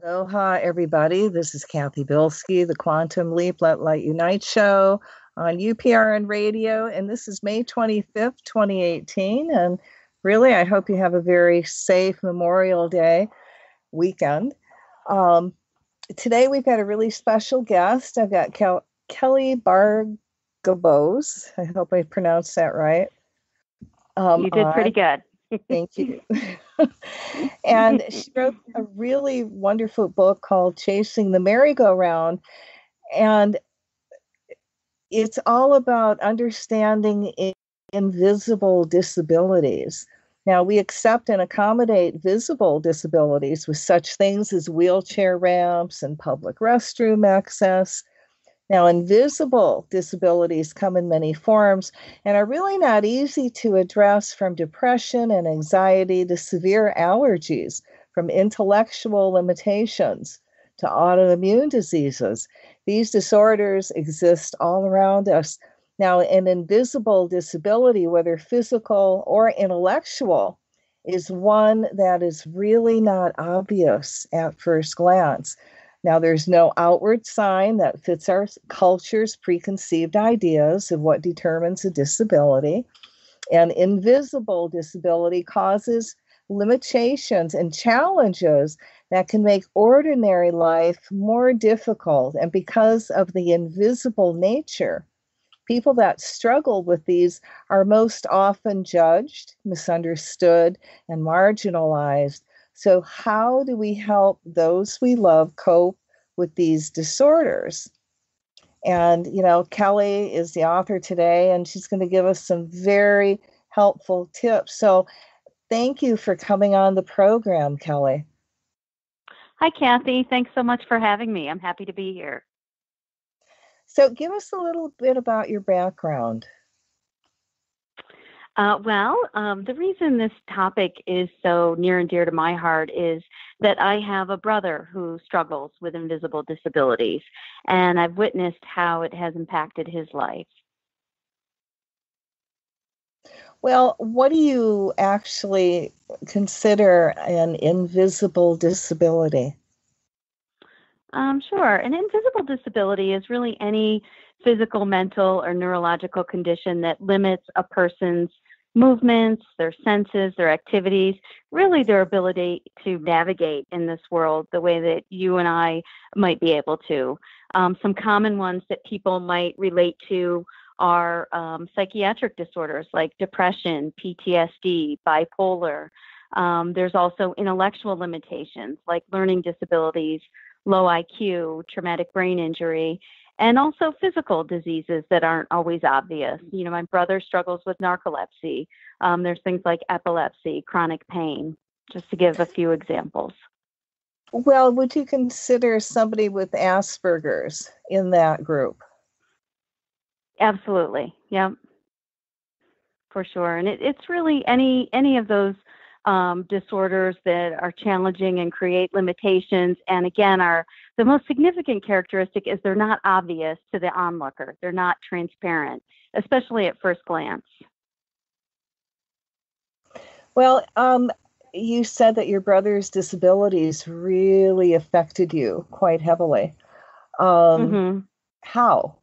Aloha, everybody. This is Cathy Bilsky, the Quantum Leap Let Light Unite show on UPRN Radio. And this is May 25th, 2018. And really, I hope you have a very safe Memorial Day weekend. Um, Today, we've got a really special guest. I've got Kelly Bargabos. I hope I pronounced that right. You did pretty good. Thank you. And she wrote a really wonderful book called Chasing the Merry-Go-Round. And it's all about understanding invisible disabilities. Now, we accept and accommodate visible disabilities with such things as wheelchair ramps and public restroom access. Now, invisible disabilities come in many forms and are really not easy to address, from depression and anxiety to severe allergies, from intellectual limitations to autoimmune diseases. These disorders exist all around us. Now, an invisible disability, whether physical or intellectual, is one that is really not obvious at first glance. Now, there's no outward sign that fits our culture's preconceived ideas of what determines a disability. And invisible disability causes limitations and challenges that can make ordinary life more difficult. And because of the invisible nature, people that struggle with these are most often judged, misunderstood, and marginalized. So, how do we help those we love cope with these disorders? And, Kelly is the author today, and she's going to give us some very helpful tips. So, thank you for coming on the program, Kelly. Hi, Cathy. Thanks so much for having me. I'm happy to be here. So, give us a little bit about your background. The reason this topic is so near and dear to my heart is that I have a brother who struggles with invisible disabilities, and I've witnessed how it has impacted his life. Well, what do you actually consider an invisible disability? Sure. An invisible disability is really any physical, mental, or neurological condition that limits a person's movements, their senses, their activities, really their ability to navigate in this world the way that you and I might be able to. Some common ones that people might relate to are psychiatric disorders like depression, PTSD, bipolar. There's also intellectual limitations like learning disabilities, low IQ, traumatic brain injury, and also physical diseases that aren't always obvious. My brother struggles with narcolepsy. There's things like epilepsy, chronic pain, just to give a few examples. Well, would you consider somebody with Asperger's in that group? Absolutely. Yeah, for sure. And it's really any of those disorders that are challenging and create limitations. And again, the most significant characteristic is they're not obvious to the onlooker. They're not transparent, especially at first glance. Well, you said that your brother's disabilities really affected you quite heavily. How?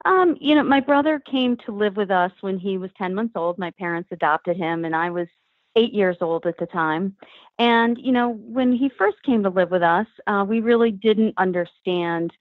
My brother came to live with us when he was 10 months old. My parents adopted him, and I was 8 years old at the time. And, when he first came to live with us, we really didn't understand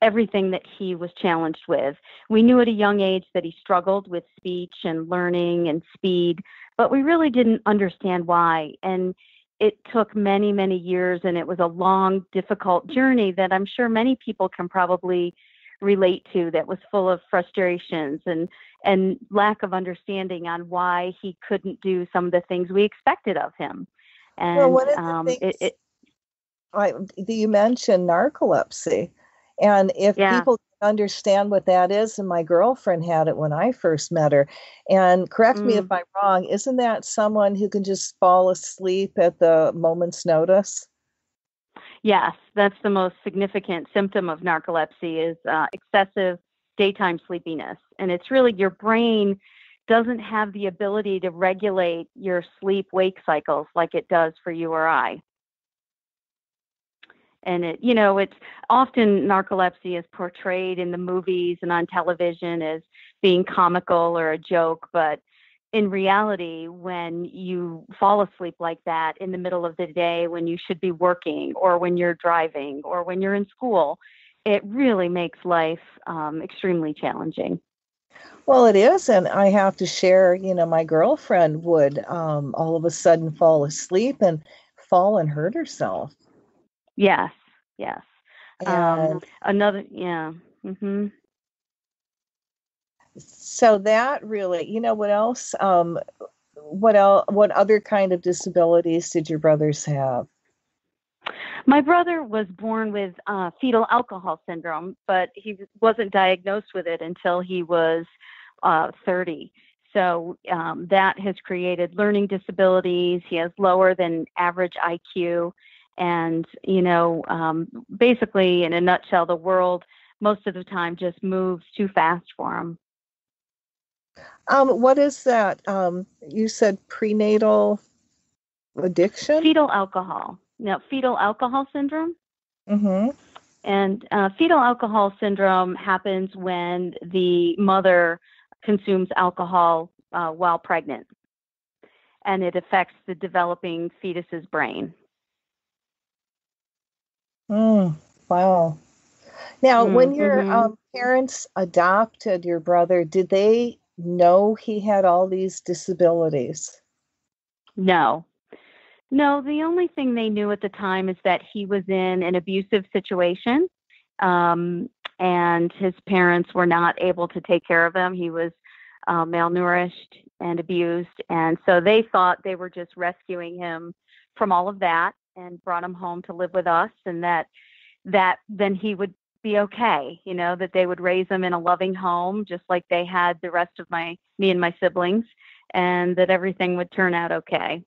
everything that he was challenged with. We knew at a young age that he struggled with speech and learning and speed, but we really didn't understand why. And it took many, many years, and it was a long, difficult journey that I'm sure many people can probably relate to, that was full of frustrations and lack of understanding on why he couldn't do some of the things we expected of him. And well, one of the things you mentioned narcolepsy, and if people understand what that is, and my girlfriend had it when I first met her, and correct me if I'm wrong, isn't that someone who can just fall asleep at the moment's notice? Yes, that's the most significant symptom of narcolepsy is excessive daytime sleepiness. And it's really your brain doesn't have the ability to regulate your sleep-wake cycles like it does for you or I. And it's often narcolepsy is portrayed in the movies and on television as being comical or a joke, but in reality, when you fall asleep like that in the middle of the day when you should be working or when you're driving or when you're in school, it really makes life extremely challenging. Well, it is, and I have to share, my girlfriend would all of a sudden fall asleep and fall and hurt herself. Yes, yes. And Another, yeah. Hmm. so that really, what else? What other kind of disabilities did your brothers have? My brother was born with fetal alcohol syndrome, but he wasn't diagnosed with it until he was 30. So that has created learning disabilities. He has lower than average IQ. And, basically, in a nutshell, the world most of the time just moves too fast for him. What is that? You said prenatal addiction? Fetal alcohol. Fetal alcohol syndrome. Mm-hmm. And fetal alcohol syndrome happens when the mother consumes alcohol while pregnant, and it affects the developing fetus's brain. Wow. Now, when your Mm-hmm. parents adopted your brother, did they know he had all these disabilities? No. No, the only thing they knew at the time is that he was in an abusive situation, um, and his parents were not able to take care of him. He was malnourished and abused, and so they thought they were just rescuing him from all of that and brought him home to live with us, and that then he would be okay. That they would raise him in a loving home, just like they had the rest of me and my siblings, and that everything would turn out okay.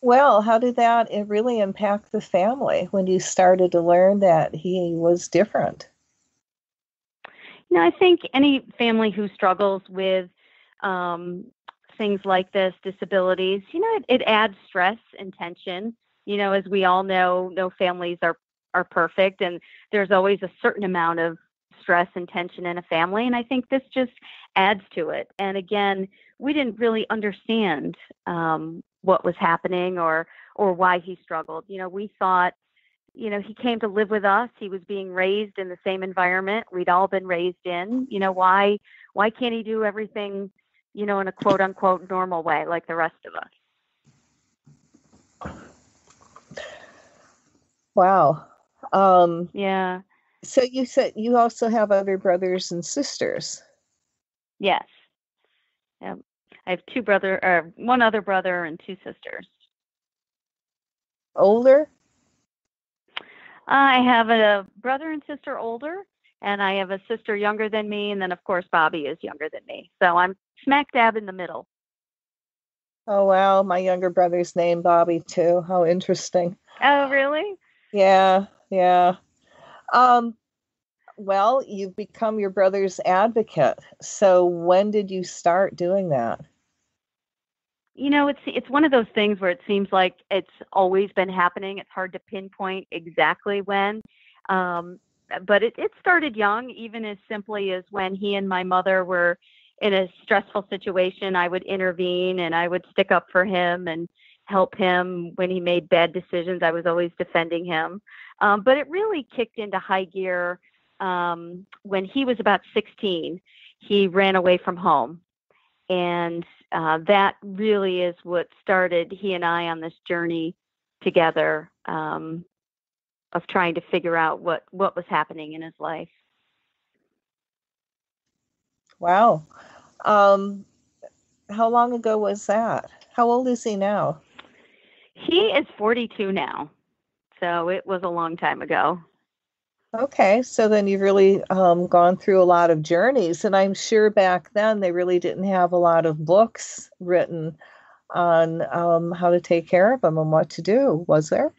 Well, how did that it really impact the family when you started to learn that he was different? I think any family who struggles with um, things like this, disabilities, it adds stress and tension. As we all know, no families are perfect, and there's always a certain amount of stress and tension in a family. And I think this just adds to it. And again, we didn't really understand what was happening or why he struggled. We thought he came to live with us. He was being raised in the same environment we'd all been raised in. Why can't he do everything, in a quote unquote normal way like the rest of us? Wow. Yeah. So you said you also have other brothers and sisters. Yes. Yeah. I have one other brother and two sisters. Older? I have a brother and sister older, and I have a sister younger than me, and then of course Bobby is younger than me. So I'm smack dab in the middle. Oh, wow. My younger brother's named Bobby too. How interesting. Oh, really? Yeah, yeah. Um, well, you've become your brother's advocate. So when did you start doing that? It's one of those things where it seems like it's always been happening. It's hard to pinpoint exactly when. Um, but it started young, even as simply as when he and my mother were in a stressful situation, I would intervene and I would stick up for him and help him when he made bad decisions. I was always defending him. But it really kicked into high gear when he was about 16. He ran away from home, and that really is what started he and I on this journey together, of trying to figure out what was happening in his life. Wow. Um, how long ago was that? How old is he now? He is 42 now, so it was a long time ago. Okay, so then you've really gone through a lot of journeys, and I'm sure back then they really didn't have a lot of books written on how to take care of him and what to do, was there?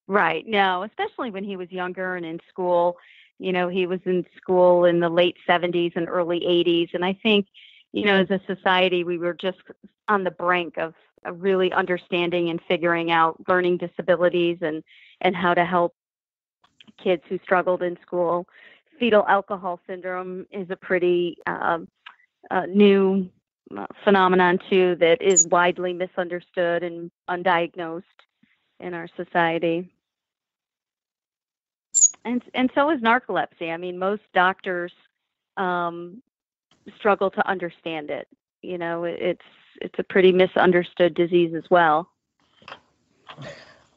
Right. No, especially when he was younger and in school. He was in school in the late 70s and early 80s. And I think, as a society, we were just on the brink of really understanding and figuring out learning disabilities and how to help kids who struggled in school. Fetal alcohol syndrome is a pretty new phenomenon, too, that is widely misunderstood and undiagnosed in our society. And so is narcolepsy. I mean, most doctors struggle to understand it. It's a pretty misunderstood disease as well.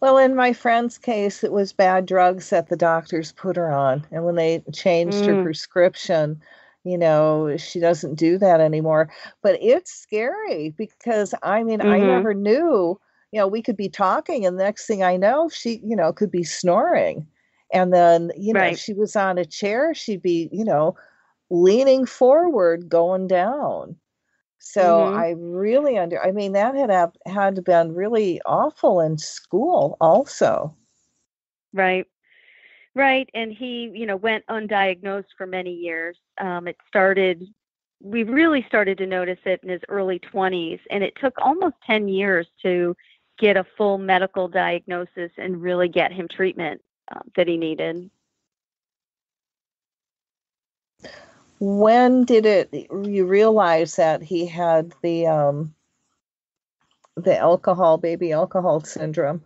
Well, in my friend's case, it was bad drugs that the doctors put her on. And when they changed her prescription, she doesn't do that anymore. But it's scary because, I never knew, we could be talking and the next thing I know, she, could be snoring. And then, Right. if she was on a chair, she'd be, leaning forward, going down. So I really that had been really awful in school also. Right. Right. And he, went undiagnosed for many years. We really started to notice it in his early 20s, and it took almost 10 years to get a full medical diagnosis and really get him treatment that he needed. When did you realize that he had the baby alcohol syndrome?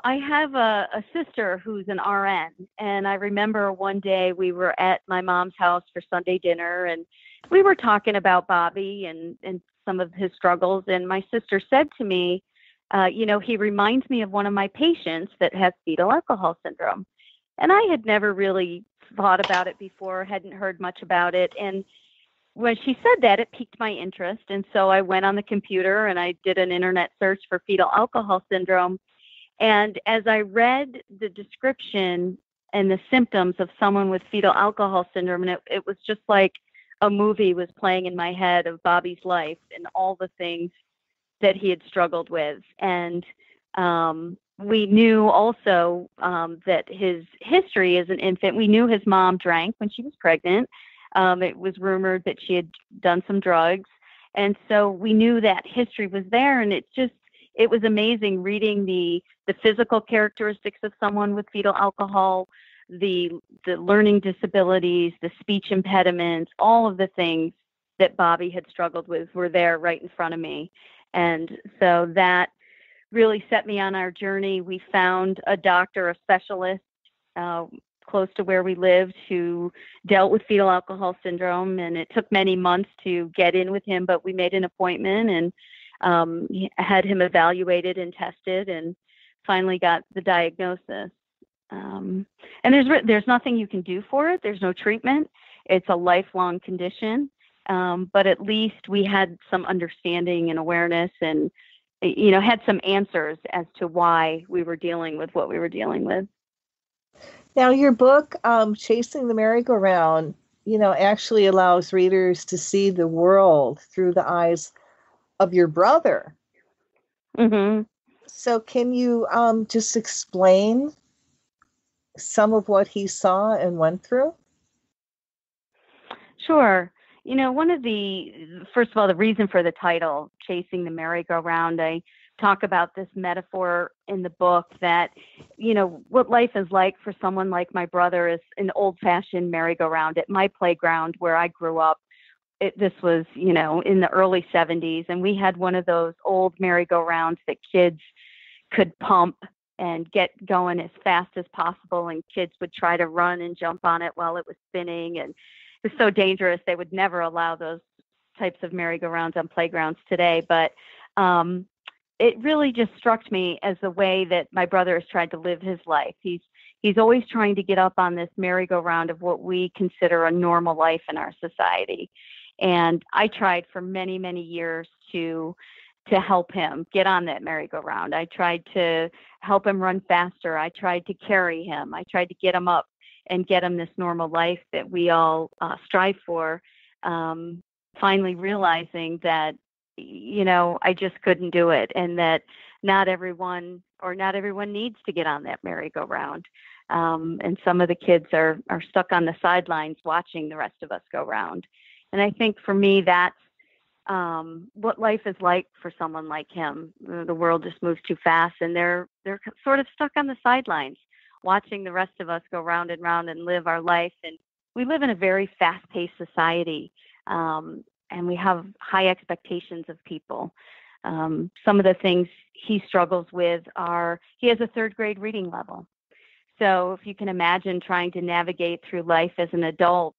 I have a sister who's an RN, and I remember one day we were at my mom's house for Sunday dinner, and we were talking about Bobby and some of his struggles, and my sister said to me, he reminds me of one of my patients that has fetal alcohol syndrome. And I had never really thought about it before, hadn't heard much about it. And when she said that, it piqued my interest. And so I went on the computer and I did an internet search for fetal alcohol syndrome. And as I read the description and the symptoms of someone with fetal alcohol syndrome, and it was just like a movie was playing in my head of Bobby's life and all the things that he had struggled with. And we knew also that his history as an infant, we knew his mom drank when she was pregnant. It was rumored that she had done some drugs. And so we knew that history was there. And it was amazing reading the physical characteristics of someone with fetal alcohol, the learning disabilities, the speech impediments, all of the things that Bobby had struggled with were there right in front of me. And so that really set me on our journey. We found a doctor, a specialist close to where we lived who dealt with fetal alcohol syndrome. And it took many months to get in with him, but we made an appointment and had him evaluated and tested and finally got the diagnosis. And there's nothing you can do for it. There's no treatment. It's a lifelong condition. But at least we had some understanding and awareness and, had some answers as to why we were dealing with what we were dealing with. Now, your book, Chasing the Merry-Go-Round, actually allows readers to see the world through the eyes of your brother. Mm-hmm. So can you just explain some of what he saw and went through? Sure. First of all, the reason for the title, Chasing the Merry-Go-Round, I talk about this metaphor in the book that, what life is like for someone like my brother is an old-fashioned merry-go-round. At my playground where I grew up, this was, in the early 70s, and we had one of those old merry-go-rounds that kids could pump and get going as fast as possible, and kids would try to run and jump on it while it was spinning, and it was so dangerous. They would never allow those types of merry-go-rounds on playgrounds today. But it really just struck me as the way that my brother has tried to live his life. He's always trying to get up on this merry-go-round of what we consider a normal life in our society. And I tried for many, many years to help him get on that merry-go-round. I tried to help him run faster. I tried to carry him. I tried to get him up and get him this normal life that we all strive for. Finally realizing that, I just couldn't do it, and that not everyone needs to get on that merry-go-round. And some of the kids are stuck on the sidelines watching the rest of us go round. And I think for me, that's what life is like for someone like him. The world just moves too fast, and they're sort of stuck on the sidelines, watching the rest of us go round and round and live our life. And we live in a very fast-paced society, and we have high expectations of people. Some of the things he struggles with are he has a third grade reading level. So if you can imagine trying to navigate through life as an adult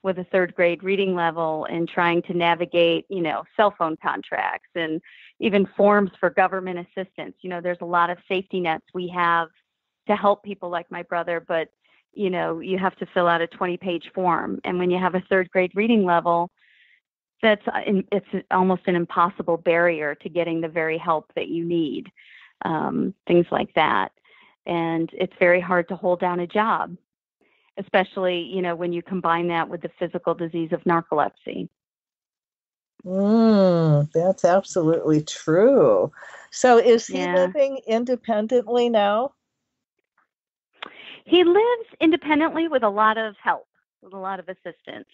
with a third grade reading level and trying to navigate, cell phone contracts and even forms for government assistance. There's a lot of safety nets we have to help people like my brother, but, you have to fill out a 20-page form. And when you have a third grade reading level, it's almost an impossible barrier to getting the very help that you need, things like that. And it's very hard to hold down a job, especially, when you combine that with the physical disease of narcolepsy. That's absolutely true. So is he Yeah. living independently now? He lives independently with a lot of help, with a lot of assistance.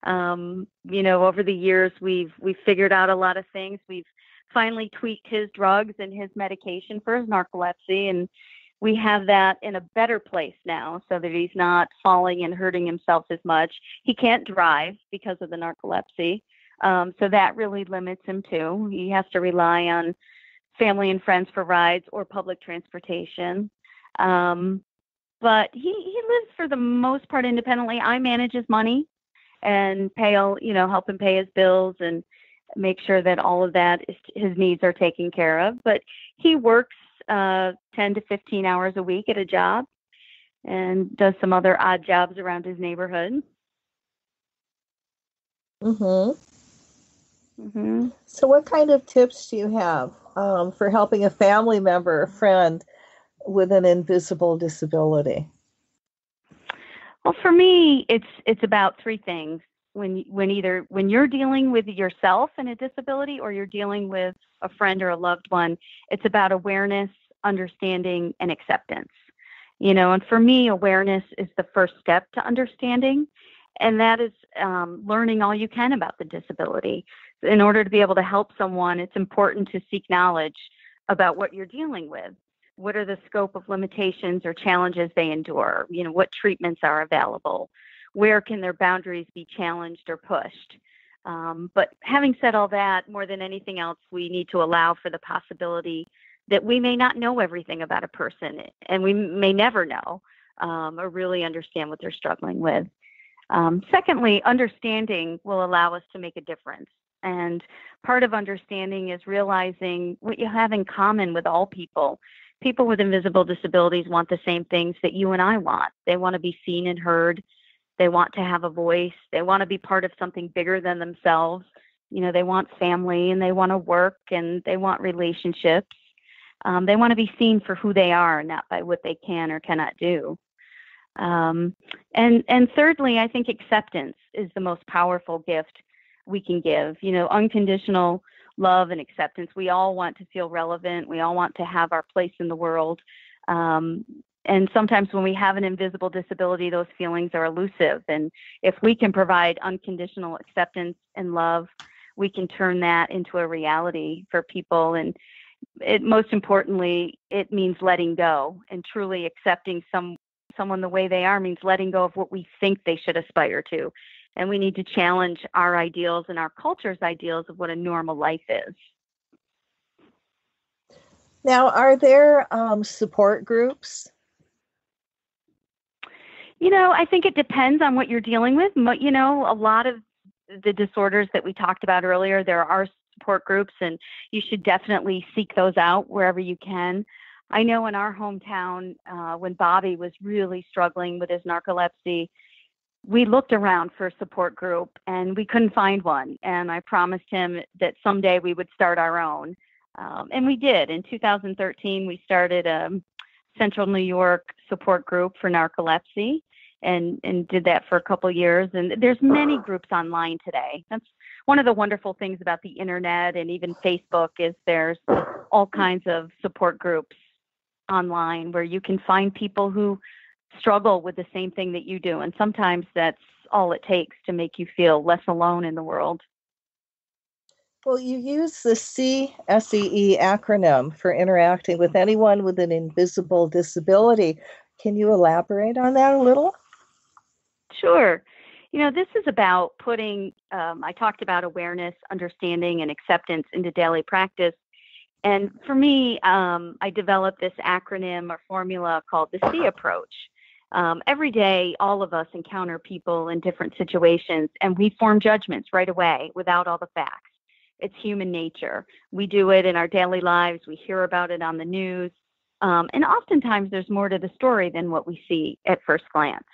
Over the years, we've figured out a lot of things. We've finally tweaked his drugs and his medication for his narcolepsy, and we have that in a better place now so that he's not falling and hurting himself as much. He can't drive because of the narcolepsy, so that really limits him too. He has to rely on family and friends for rides or public transportation. But he lives for the most part independently. I manage his money and help him pay his bills and make sure that all of his needs are taken care of. But he works 10 to 15 hours a week at a job and does some other odd jobs around his neighborhood. So what kind of tips do you have for helping a family member or friend with an invisible disability? Well, for me, it's about three things. When you're dealing with yourself and a disability, or you're dealing with a friend or a loved one, it's about awareness, understanding, and acceptance. And for me, awareness is the first step to understanding, and that is learning all you can about the disability. In order to be able to help someone, it's important to seek knowledge about what you're dealing with. What are the scope of limitations or challenges they endure? What treatments are available? Where can their boundaries be challenged or pushed? But having said all that, more than anything else, we need to allow for the possibility that we may not know everything about a person, and we may never know or really understand what they're struggling with. Secondly, understanding will allow us to make a difference. And part of understanding is realizing what you have in common with all people. People with invisible disabilities want the same things that you and I want. They want to be seen and heard. They want to have a voice. They want to be part of something bigger than themselves. They want family, and they want to work, and they want relationships. They want to be seen for who they are, not by what they can or cannot do. And thirdly, I think acceptance is the most powerful gift we can give. Unconditional love and acceptance. We all want to feel relevant. We all want to have our place in the world. And sometimes when we have an invisible disability, those feelings are elusive. And if we can provide unconditional acceptance and love, we can turn that into a reality for people. And most importantly, it means letting go, and truly accepting someone the way they are means letting go of what we think they should aspire to. And we need to challenge our ideals and our culture's ideals of what a normal life is. Now, are there support groups? I think it depends on what you're dealing with. A lot of the disorders that we talked about earlier, there are support groups, and you should definitely seek those out wherever you can. I know in our hometown, when Bobby was really struggling with his narcolepsy, we looked around for a support group and we couldn't find one. And I promised him that someday we would start our own. And we did. In 2013, we started a Central New York support group for narcolepsy and did that for a couple of years. And there's many groups online today. That's one of the wonderful things about the internet and even Facebook is there's all kinds of support groups online where you can find people who struggle with the same thing that you do. And sometimes that's all it takes to make you feel less alone in the world. Well, you use the CSEE acronym for interacting with anyone with an invisible disability. Can you elaborate on that a little? Sure. This is about putting, I talked about awareness, understanding, and acceptance into daily practice. And for me, I developed this acronym or formula called the C approach. Every day, all of us encounter people in different situations, and we form judgments right away without all the facts. It's human nature. We do it in our daily lives. We hear about it on the news. And oftentimes, there's more to the story than what we see at first glance.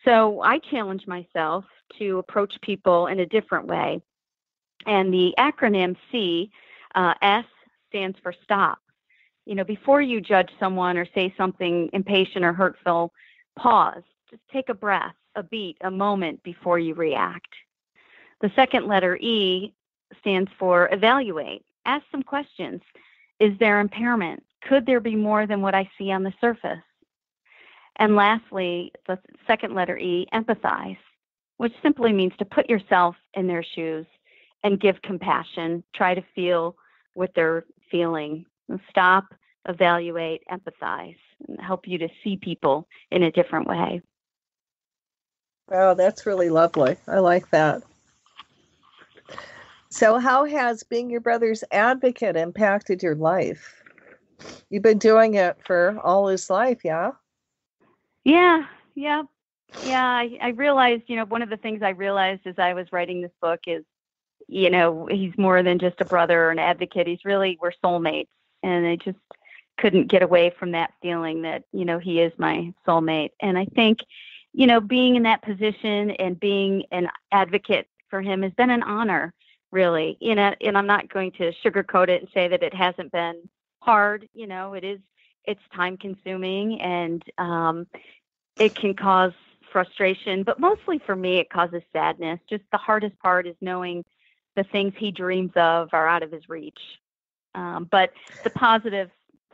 So I challenge myself to approach people in a different way. And the acronym S stands for stop. Before you judge someone or say something impatient or hurtful, pause. Just take a breath, a beat, a moment before you react. The second letter E stands for evaluate. Ask some questions. Is there impairment? Could there be more than what I see on the surface? And lastly, the second letter E, empathize, which simply means to put yourself in their shoes and give compassion. Try to feel what they're feeling. Stop, evaluate, empathize, and help you to see people in a different way. Wow, that's really lovely. I like that. So how has being your brother's advocate impacted your life? You've been doing it for all his life, yeah? Yeah. I realized, one of the things I realized as I was writing this book is, he's more than just a brother or an advocate. We're soulmates. And I just couldn't get away from that feeling that, he is my soulmate. And I think, being in that position and being an advocate for him has been an honor, really. And I'm not going to sugarcoat it and say that it hasn't been hard. It's time consuming, and it can cause frustration, but mostly for me, it causes sadness. Just the hardest part is knowing the things he dreams of are out of his reach. But the positive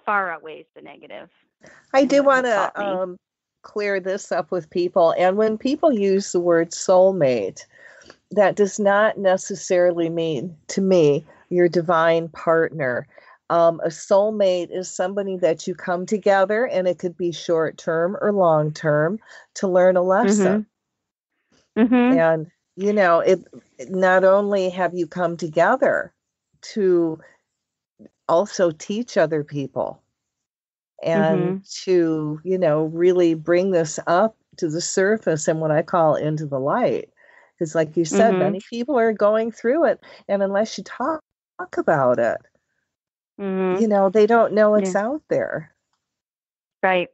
far outweighs the negative. I do want to clear this up with people. And when people use the word soulmate, that does not necessarily mean, to me, your divine partner. A soulmate is somebody that you come together, and it could be short term or long term, to learn a lesson. Mm-hmm. And, it not only have you come together to also teach other people and to, really bring this up to the surface and what I call into the light. Because like you said, many people are going through it. And unless you talk about it, they don't know it's out there. Right.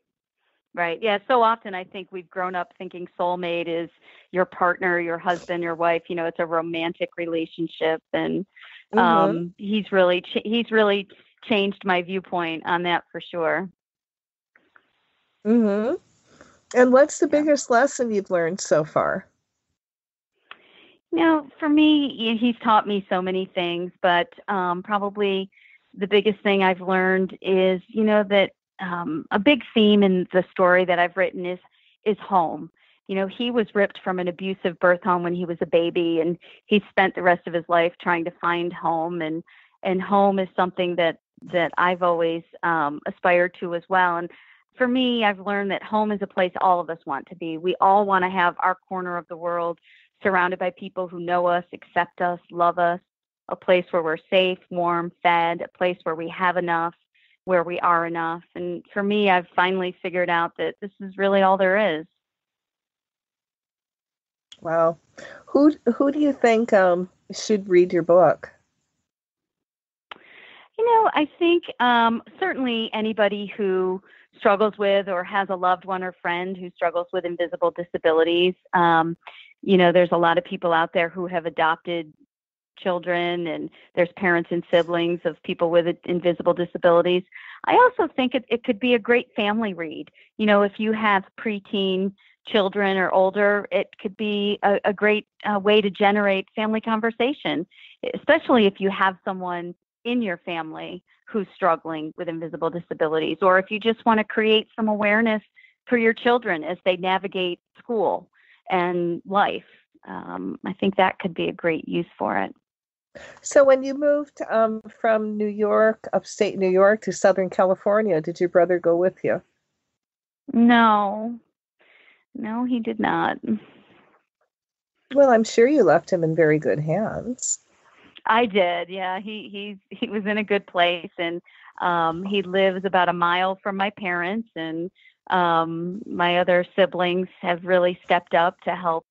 Yeah. So often I think we've grown up thinking soulmate is your partner, your husband, your wife. It's a romantic relationship. And he's really changed my viewpoint on that for sure. And what's the biggest lesson you've learned so far? For me, he's taught me so many things, but probably the biggest thing I've learned is, that a big theme in the story that I've written is home. He was ripped from an abusive birth home when he was a baby, and he spent the rest of his life trying to find home. And home is something that I've always aspired to as well. And for me, I've learned that home is a place all of us want to be. We all want to have our corner of the world surrounded by people who know us, accept us, love us, a place where we're safe, warm, fed, a place where we have enough, where we are enough. And for me, I've finally figured out that this is really all there is. Wow. Who do you think should read your book? I think certainly anybody who struggles with or has a loved one or friend who struggles with invisible disabilities. There's a lot of people out there who have adopted children, and there's parents and siblings of people with invisible disabilities. I also think it could be a great family read. If you have preteen children or older, it could be a great way to generate family conversation, especially if you have someone in your family who's struggling with invisible disabilities, or if you just want to create some awareness for your children as they navigate school and life. I think that could be a great use for it. So when you moved from New York, upstate New York, to Southern California, did your brother go with you? No, no, he did not. Well, I'm sure you left him in very good hands. I did. Yeah, he was in a good place, and he lives about a mile from my parents, and my other siblings have really stepped up to help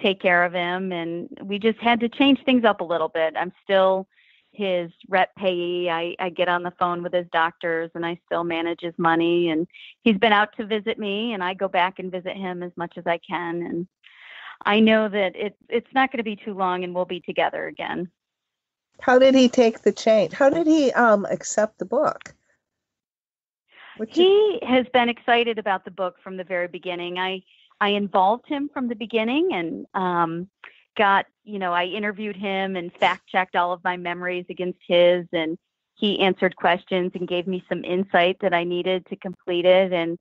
take care of him, and we just had to change things up a little bit. I'm still his rep payee. I get on the phone with his doctors, and I still manage his money, and he's been out to visit me, and I go back and visit him as much as I can, and I know that it's not going to be too long, and we'll be together again. How did he take the change? How did he accept the book? He has been excited about the book from the very beginning. I involved him from the beginning, and I interviewed him and fact checked all of my memories against his, and he answered questions and gave me some insight that I needed to complete it. And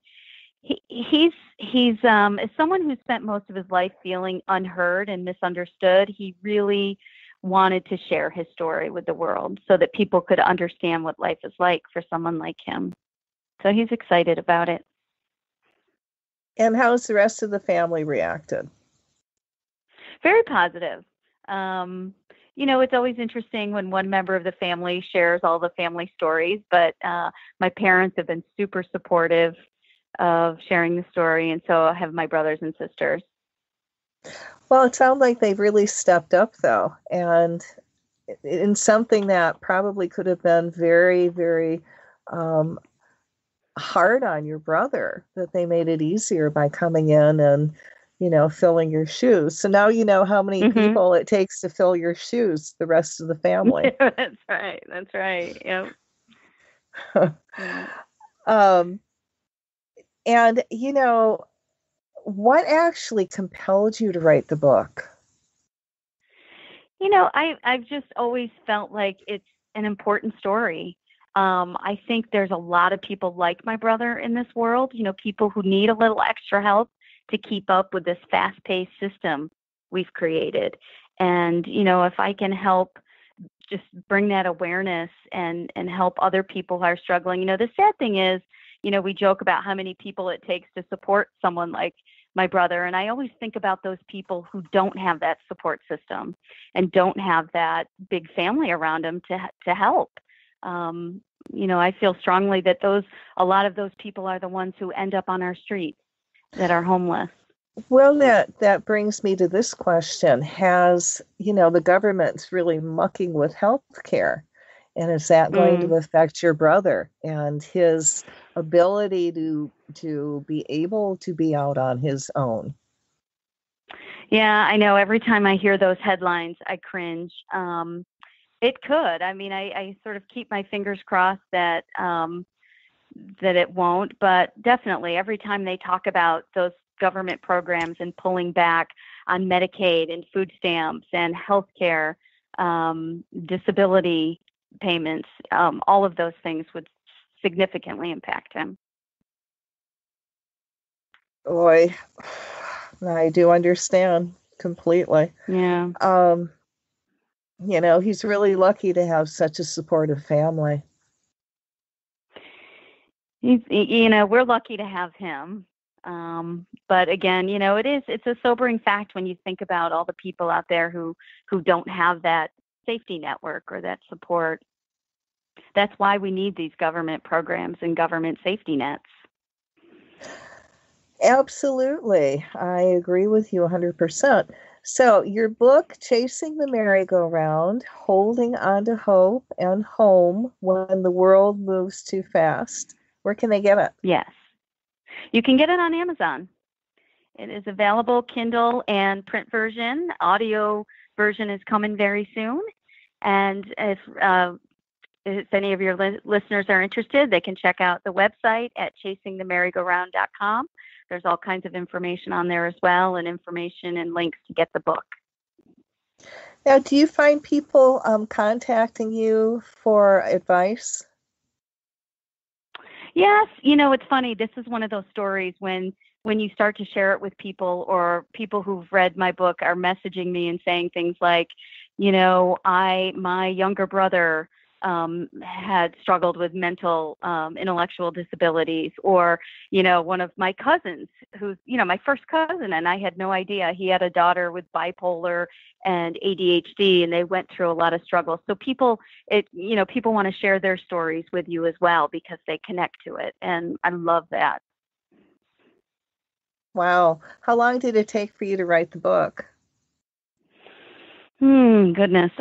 he's as someone who spent most of his life feeling unheard and misunderstood, he really wanted to share his story with the world so that people could understand what life is like for someone like him. So he's excited about it. And how's the rest of the family reacted? Very positive. It's always interesting when one member of the family shares all the family stories, but my parents have been super supportive of sharing the story, and so have my brothers and sisters. Well, it sounds like they've really stepped up, though, and in something that probably could have been very, very hard on your brother, that they made it easier by coming in and, filling your shoes. So now you know how many people it takes to fill your shoes, the rest of the family. That's right. That's right. Yep. And, what actually compelled you to write the book? I've just always felt like it's an important story. I think there's a lot of people like my brother in this world, people who need a little extra help to keep up with this fast-paced system we've created. And, if I can help just bring that awareness and help other people who are struggling. The sad thing is, we joke about how many people it takes to support someone like my brother. And I always think about those people who don't have that support system and don't have that big family around them to help. I feel strongly that a lot of those people are the ones who end up on our streets that are homeless. Well, that brings me to this question. Has, the government's really mucking with health care? And is that going to affect your brother and his ability to be able to be out on his own? Yeah, I know. Every time I hear those headlines, I cringe. It could. I mean, I sort of keep my fingers crossed that it won't. But definitely, every time they talk about those government programs and pulling back on Medicaid and food stamps and healthcare, disability payments, all of those things would significantly impact him. Boy, I do understand completely. Yeah. He's really lucky to have such a supportive family. We're lucky to have him. But again, it's a sobering fact when you think about all the people out there who don't have that safety network or that support. That's why we need these government programs and government safety nets. Absolutely. I agree with you 100%. So your book, Chasing the Merry-Go-Round, Holding On to Hope and Home When the World Moves Too Fast. Where can they get it? Yes. You can get it on Amazon. It is available Kindle and print version. Audio version is coming very soon. And if any of your listeners are interested, they can check out the website at chasingthemerrygoround.com. There's all kinds of information on there as well, and information and links to get the book. Now, do you find people contacting you for advice? Yes, you know, it's funny. This is one of those stories when you start to share it with people, or people who've read my book are messaging me and saying things like, you know, my younger brother had struggled with mental intellectual disabilities, or, you know, one of my cousins who's, you know, my first cousin, and I had no idea he had a daughter with bipolar and ADHD, and they went through a lot of struggles. So people want to share their stories with you as well because they connect to it. And I love that. Wow. How long did it take for you to write the book? Goodness.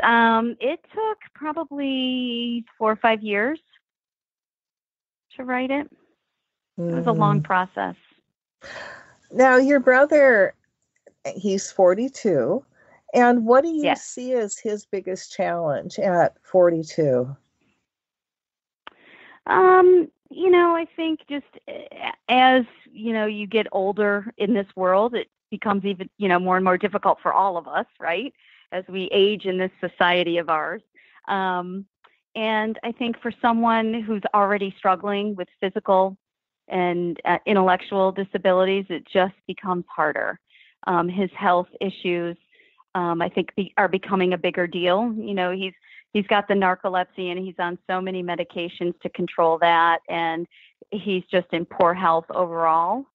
It took probably 4 or 5 years to write it. It was a long Mm. process. Now, your brother, he's 42. And what do you Yes. see as his biggest challenge at 42? I think just as, you get older in this world, it becomes even, more and more difficult for all of us, right? As we age in this society of ours. Um, and I think for someone who's already struggling with physical and intellectual disabilities, it just becomes harder. His health issues, I think, are becoming a bigger deal. He's got the narcolepsy, and he's on so many medications to control that, and he's just in poor health overall.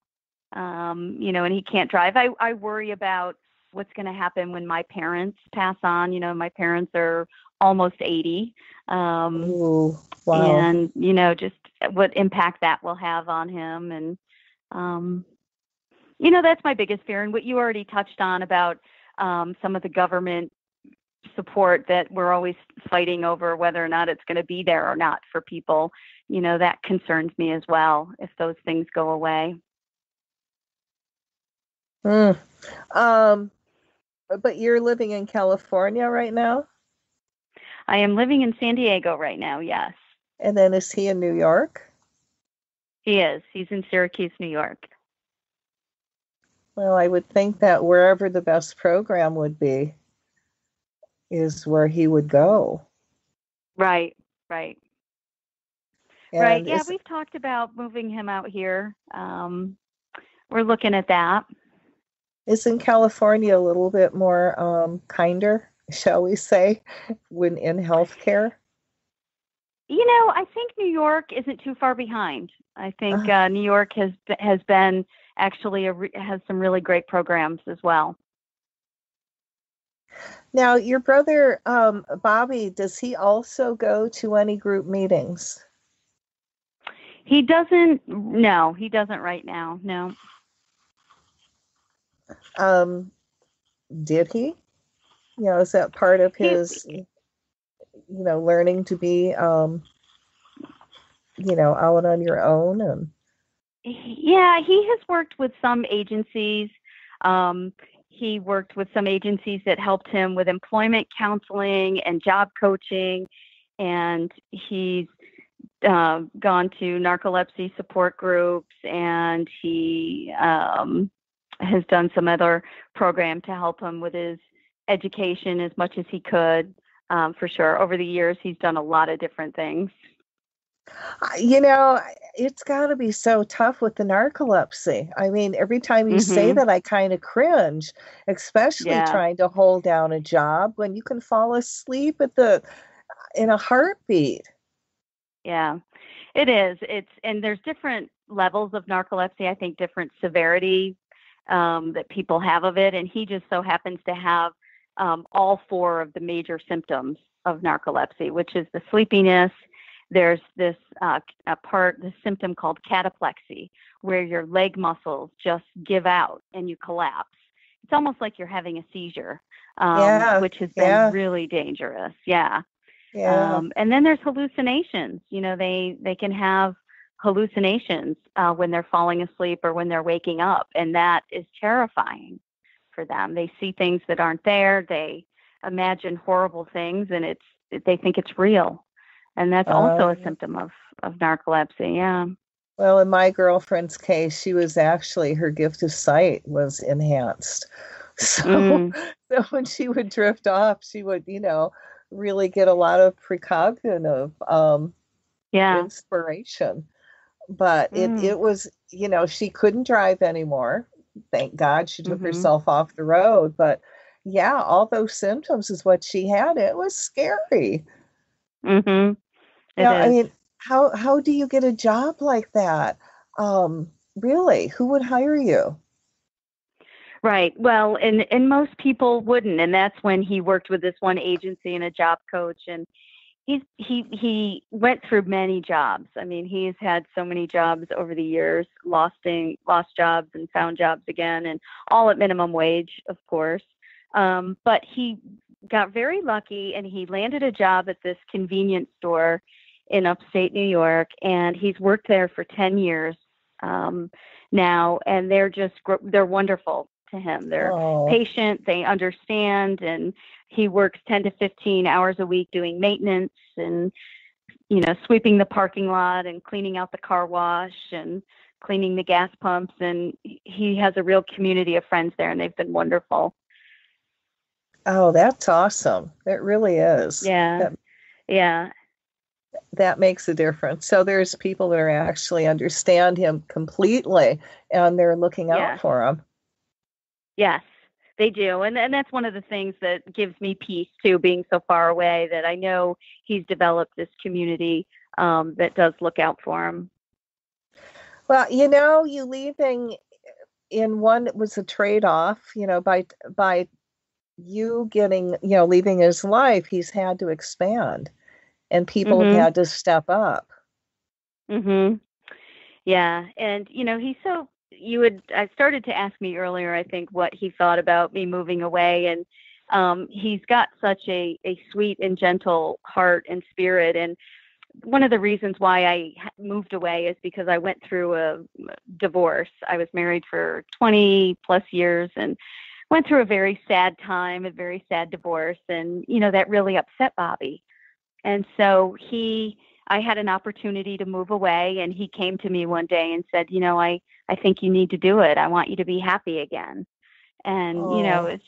And he can't drive. I worry about what's going to happen when my parents pass on. My parents are almost 80. Ooh, wow. And, just what impact that will have on him. And, that's my biggest fear. And what you already touched on about some of the government support that we're always fighting over, whether or not it's going to be there or not for people, that concerns me as well if those things go away. Mm. Um, but you're living in California right now? I am living in San Diego right now, yes. And then is he in New York? He is. He's in Syracuse, New York. Well, I would think that wherever the best program would be is where he would go. Right, right. Right. And Yeah, is we've talked about moving him out here. We're looking at that. isn't California a little bit more kinder, shall we say, when in healthcare? I think New York isn't too far behind. I think Uh, New York has been actually has some really great programs as well. Now, your brother Bobby, does he also go to any group meetings? He doesn't. No, he doesn't right now. No. Um, did he? Is that part of He his, learning to be, out on your own? And Yeah, he has worked with some agencies. Um, he worked with some agencies that helped him with employment counseling and job coaching, and he's gone to narcolepsy support groups, and he has done some other program to help him with his education as much as he could. For sure, over the years, he's done a lot of different things. you know, it's got to be so tough with the narcolepsy. I mean, every time you say Hmm. that, I kind of cringe, especially Yeah. trying to hold down a job when you can fall asleep in a heartbeat. Yeah. It is. And there's different levels of narcolepsy. I think different severity that people have of it. And he just so happens to have all four of the major symptoms of narcolepsy, which is the sleepiness. There's this the symptom called cataplexy, where your leg muscles just give out and you collapse. It's almost like you're having a seizure, Yeah, which has been yeah, really dangerous. Yeah. yeah. And then there's hallucinations. They can have hallucinations when they're falling asleep or when they're waking up, and that is terrifying for them. They see things that aren't there. They imagine horrible things, and they think it's real, and that's also a Uh, symptom of narcolepsy. Yeah. well, in my girlfriend's case, she was actually her gift of sight was enhanced. So, Mm, so when she would drift off, she would, really get a lot of precognitive yeah. inspiration. but Mm. it was, she couldn't drive anymore. Thank God she took Mhm. herself off the road. But yeah, all those symptoms is what she had. It was scary. Mhm. It Yeah, I is. mean, how do you get a job like that? Really, who would hire you? Right. Well, and most people wouldn't, and that's when he worked with this one agency and a job coach, and he went through many jobs. I mean, he's had so many jobs over the years, lost jobs and found jobs again, and all at minimum wage, of course. But he got very lucky, and he landed a job at this convenience store in upstate New York, and he's worked there for 10 years um, now, and they're wonderful to him. They're Oh, patient, they understand, and he works 10 to 15 hours a week doing maintenance and, sweeping the parking lot and cleaning out the car wash and cleaning the gas pumps. And he has a real community of friends there, and they've been wonderful. oh, that's awesome. It really is. Yeah. That Yeah. that makes a difference. So there's people that are actually understand him completely and they're looking out Yes. for him. Yes. They do. And that's one of the things that gives me peace too, being so far away, that I know he's developed this community that does look out for him. Well, you leaving in one was a trade-off, by you getting, leaving his life, he's had to expand and people have Mhm. had to step up. Mhm. Yeah, and he's so I started to ask me earlier, I think, what he thought about me moving away, and he's got such a sweet and gentle heart and spirit. And one of the reasons why I moved away is because I went through a divorce. I was married for 20 plus years and went through a very sad time, a very sad divorce, and that really upset Bobby. And so I had an opportunity to move away, and he came to me one day and said, I think you need to do it. I want you to be happy again. And, Oh, it's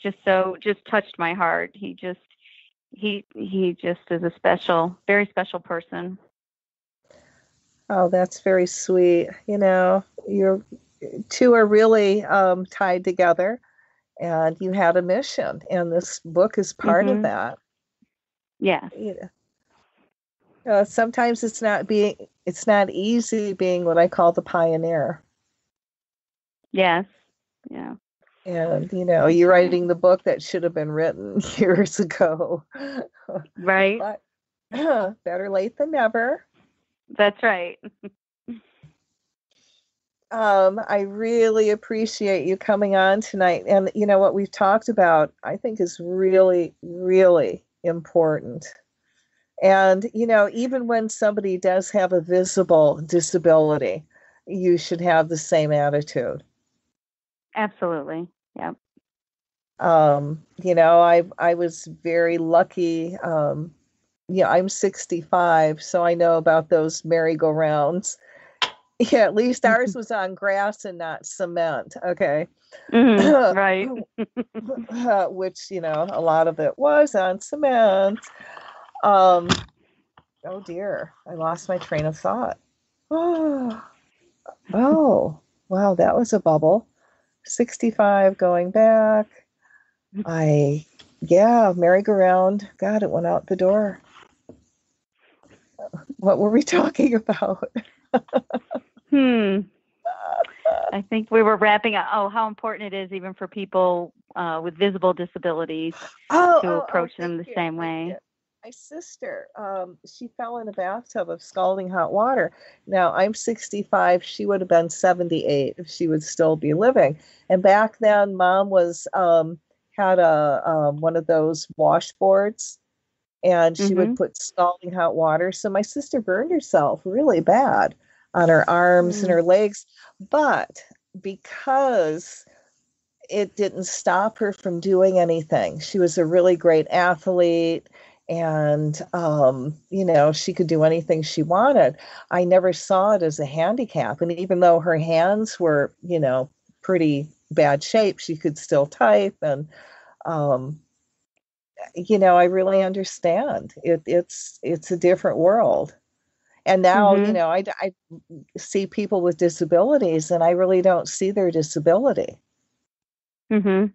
just touched my heart. He just is a very special person. oh, that's very sweet. You're two are really tied together and you had a mission and this book is part of Mhm. that. Yes. You Sometimes it's not easy being what I call the pioneer. Yes. Yeah. And That's you're right. writing the book that should have been written years ago. Right. But better late than never. That's right. I really appreciate you coming on tonight. And what we've talked about, I think is really, really important. And, even when somebody does have a visible disability, you should have the same attitude. Absolutely. Yeah. I was very lucky. I'm 65, so I know about those merry-go-rounds. Yeah, at least ours was on grass and not cement. Okay. Mhm. Right. Which, a lot of it was on cement. Um, oh dear, I lost my train of thought. Oh, wow, that was a bubble. 65 going back. Yeah, merry-go-round. God, it went out the door. What were we talking about? Hmm. I think we were wrapping up. Oh, how important it is even for people with visible disabilities to approach them Thank the you. same Thank you. way. My sister, she fell in a bathtub of scalding hot water. Now I'm 65. She would have been 78 if she would still be living. And back then, mom was had a one of those washboards, and she would Mhm. put scalding hot water. So my sister burned herself really bad on her arms and Mm. her legs, but because it didn't stop her from doing anything. She was a really great athlete and she could do anything she wanted. I never saw it as a handicap. And even though her hands were, pretty bad shape, she could still type and um, I really understand. It's a different world. And now, Mhm. I see people with disabilities and I really don't see their disability. Mhm.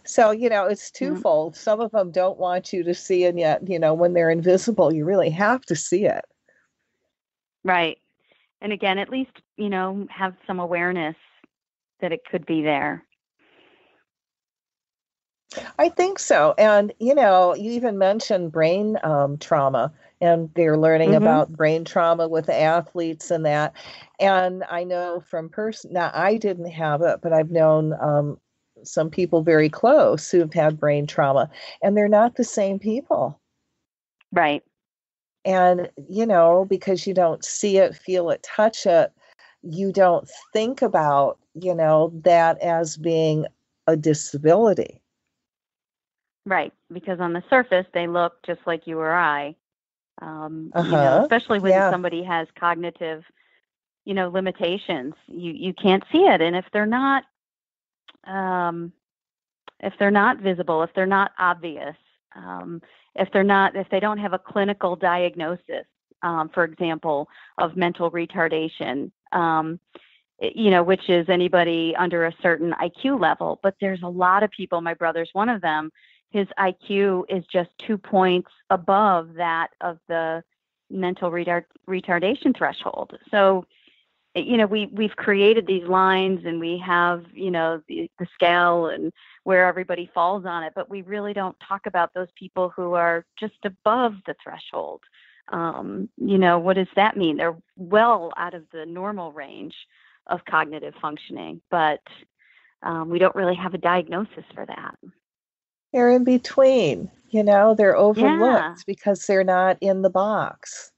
So, it's Yeah. twofold. Some of them don't want you to see, and yet, when they're invisible, you really have to see it. Right. And again, at least, have some awareness that it could be there. I think so. And, you even mentioned brain trauma, and they're learning Mhm. about brain trauma with athletes and that. And I know from now I didn't have it, but I've known some people very close who've had brain trauma, and they're not the same people. Right. And, because you don't see it, feel it, touch it, you don't think about, that as being a disability. Right. Because on the surface, they look just like you or I. Uh-huh. Especially when Yeah. somebody has cognitive, limitations. You can't see it, and um, if they're not visible, if they're not obvious, if they don't have a clinical diagnosis, for example, of mental retardation, which is anybody under a certain IQ level. But there's a lot of people. My brother's one of them. His IQ is just 2 points above that of the mental retardation threshold. So, we've created these lines, and we have, the scale and where everybody falls on it, but we really don't talk about those people who are just above the threshold. What does that mean? They're well out of the normal range of cognitive functioning, but we don't really have a diagnosis for that. They're in between, they're Yeah. overlooked because they're not in the box.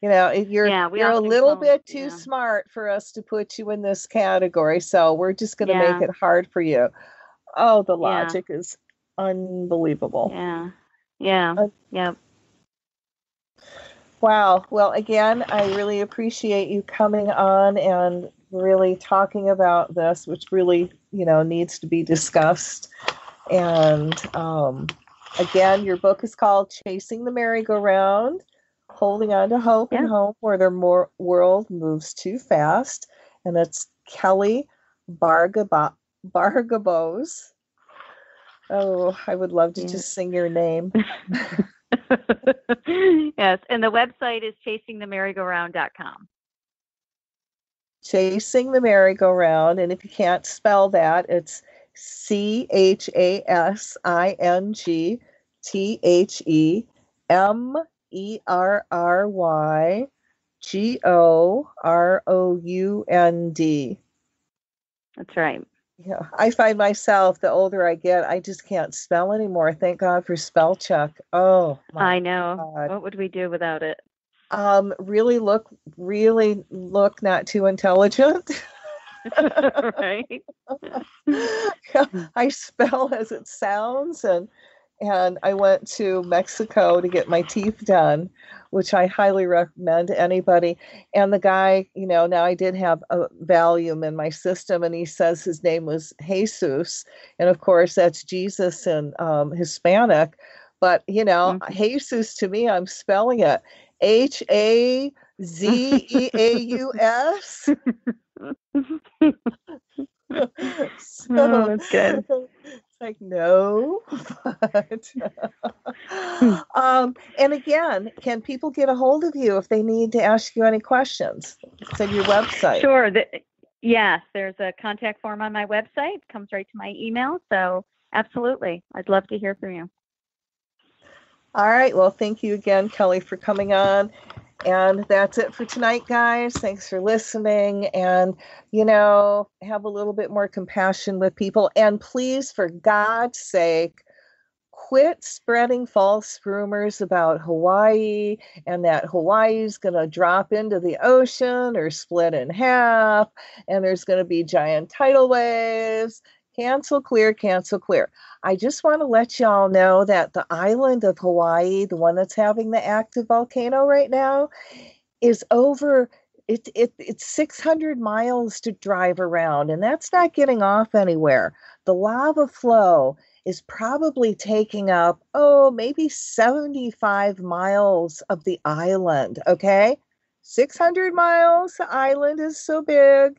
You're Yeah. We you're a often little call, bit too yeah. smart for us to put you in this category, so we're just going to make Yeah. it hard for you. Oh, the Yeah. logic is unbelievable. Yeah. Yeah. Uh, Yeah. wow. Well, again, I really appreciate you coming on and really talking about this, which really, needs to be discussed. And again, your book is called Chasing the Merry-Go-Round, Holding On to Hope and Yeah. Hope Where the World Moves Too Fast. And it's Kelly Bargabos. Oh, I would love to Yeah. just sing your name. Yes, and the website is chasingthemerrygoround.com. Chasing the Merry-Go-Round. And if you can't spell that, it's CHASINGTHEMERRYGOROUND. That's right. Yeah, I find myself, the older I get, I just can't spell anymore. Thank God for spell check. Oh my I know. God. What would we do without it? Really look not too intelligent. Right? I spell as it sounds, and I went to Mexico to get my teeth done, which I highly recommend to anybody. And the guy, now I did have a Valium in my system, and he says his name was Jesus, and of course that's Jesus in Hispanic. But Mhm. Jesus, to me, I'm spelling it Hazeaus. Oh, So that's good. it's like no, but and again, can people get a hold of you if they need to ask you any questions? It's at your website. Sure. Yes, there's a contact form on my website. It comes right to my email. So absolutely. I'd love to hear from you. All right. Well, thank you again, Kelly, for coming on. And that's it for tonight, guys. Thanks for listening. And, have a little bit more compassion with people. And please, for God's sake, quit spreading false rumors about Hawaii and that Hawaii's going to drop into the ocean or split in half and there's going to be giant tidal waves. Cancel, clear, cancel, clear. I just want to let y'all know that the island of Hawaii, the one that's having the active volcano right now, is over. It's 600 miles to drive around, and that's not getting off anywhere. The lava flow is probably taking up, oh, maybe 75 miles of the island. Okay. 600 miles. The island is so big.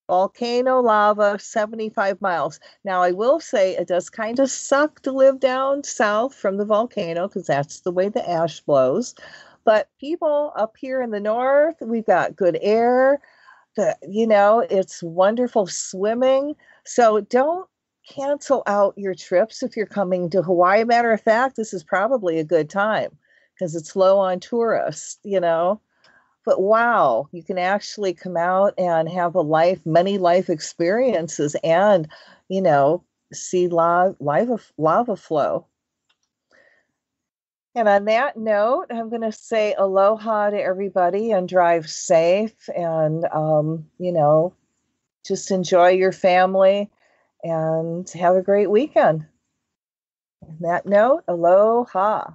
Volcano lava, 75 miles. Now, I will say it does kind of suck to live down south from the volcano because that's the way the ash blows. But people up here in the north, we've got good air. It's wonderful swimming. So don't cancel out your trips if you're coming to Hawaii. Matter of fact, this is probably a good time because it's low on tourists. But wow, you can actually come out and have many life experiences and, you know, see lava flow. And on that note, I'm going to say aloha to everybody and drive safe and, just enjoy your family and have a great weekend. On that note, aloha.